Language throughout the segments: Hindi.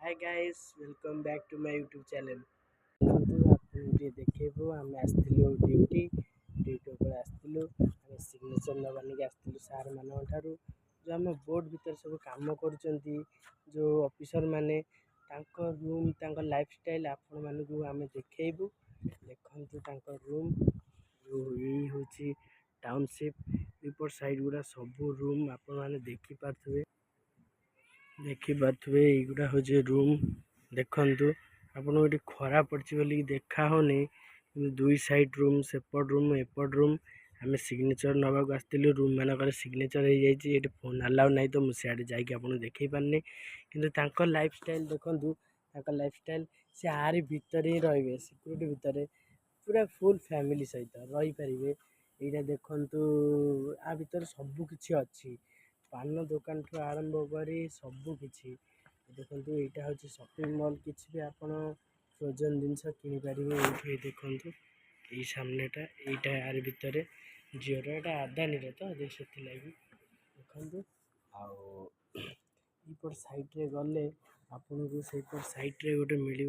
Hi guys welcome back to my YouTube channel. आपको देखो आम आसलु ड्यूटी ड्यूटी आसलु सिग्नेचर नवा नहीं आसलु सार मान जो आम बोर्ड भीतर सब कम कर जो ऑफिसर माने रूम लाइफ स्टाइल आपण मानू आम देखू देखु रूम जो यही हूँ टाउनशिप रिपोर्ट साइड गुड़ा सब रूम आपण मैंने देखिपे युरा हूँ रूम देखु आपको ये खरा पड़ी बोल देखा होनी दुई साइड रूम सेपट रूम एपट रूम आम सिग्नेचर नवाक आसलु रूम मानक सिग्नेचर हो जाए फोन अलाउ ना तो मुझे जाकि आपको देखे पारनी कि लाइफ स्टाइल देखु लाइफ स्टाइल सी आरी भितर ही रे सिक्यूरीटी भितर पूरा फुल फैमिली सहित रही पारे। यहाँ देखु आ भर सबकि अच्छी पान दुकान ठू आरंभ कर सबकि देखो यहाँ हूँ शॉपिंग मॉल किसी भी आप फ्रोजन जिनस किनीपर ये देखु ये सामनेटा यहाँ यार भितर झीवर यहाँ आदानी तो से लगी देखु आईपट साइड्रे गले आपन को सहीपट साइड्रे गोटे मिल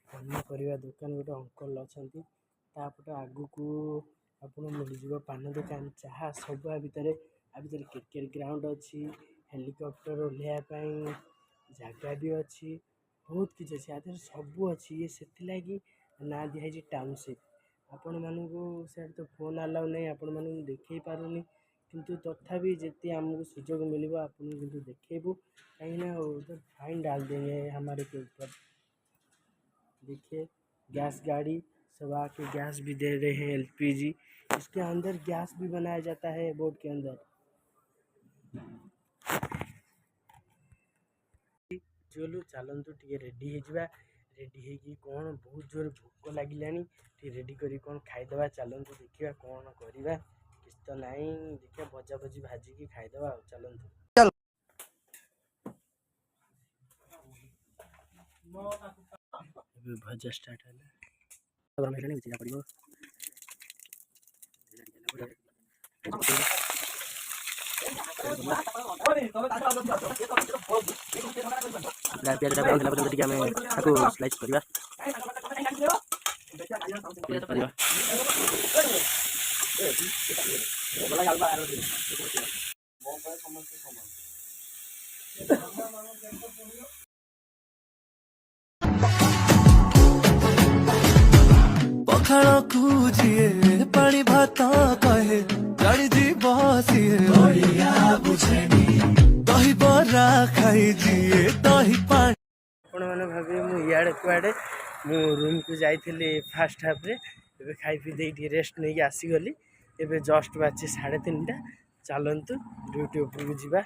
पनीपरिया दुकान गोटे अंकल अच्छा तापटे आगू को आपको मिल पान दुकान चाहा सब आ भितर क्रिकेट ग्राउंड अच्छी हेलिकॉप्टर ओह्लैवाई जगह भी अच्छी बहुत किसी अच्छी आदि सब अच्छी ये से लगी ना दिखाई टाउनशिप आपण मानू से तो फोन अलाउ नहीं आपण मानू देखे पारूनी किंतु तथापि जिते आमको सुजोग मिल आपको देखेबू कहीं उधर फाइन डाल देंगे हमारे के ऊपर। देखिए गैस गाड़ी सब आके गैस भी दे रहे हैं एलपीजी इसके अंदर गैस भी बनाया जाता है बोर्ड के अंदर। चलू चलतु टे रेडी होगा रेडी हो कौन बहुत जोर भोक लगिला रेडी कर कौन खाईदे चलतु देखा कौन करवा किस तो नाई देखिए भजा भजी भाजिकी खाईदे चलतु भजा स्टार्ट है पड़ो स्लाइस करवा पखाड़ कूजिए पानी भात कहे गाड़ी जीव दही बरा खाई दिए दही पानी आपण मैंने भावे मुझे कुआड़े मु रूम को जाइली फास्ट हाफ्रे ए खाई पी दे रेस्ट नहीं आसीगली एवं जस्ट बाजी 3:30 चलतु ड्यूटी उपरको जावा।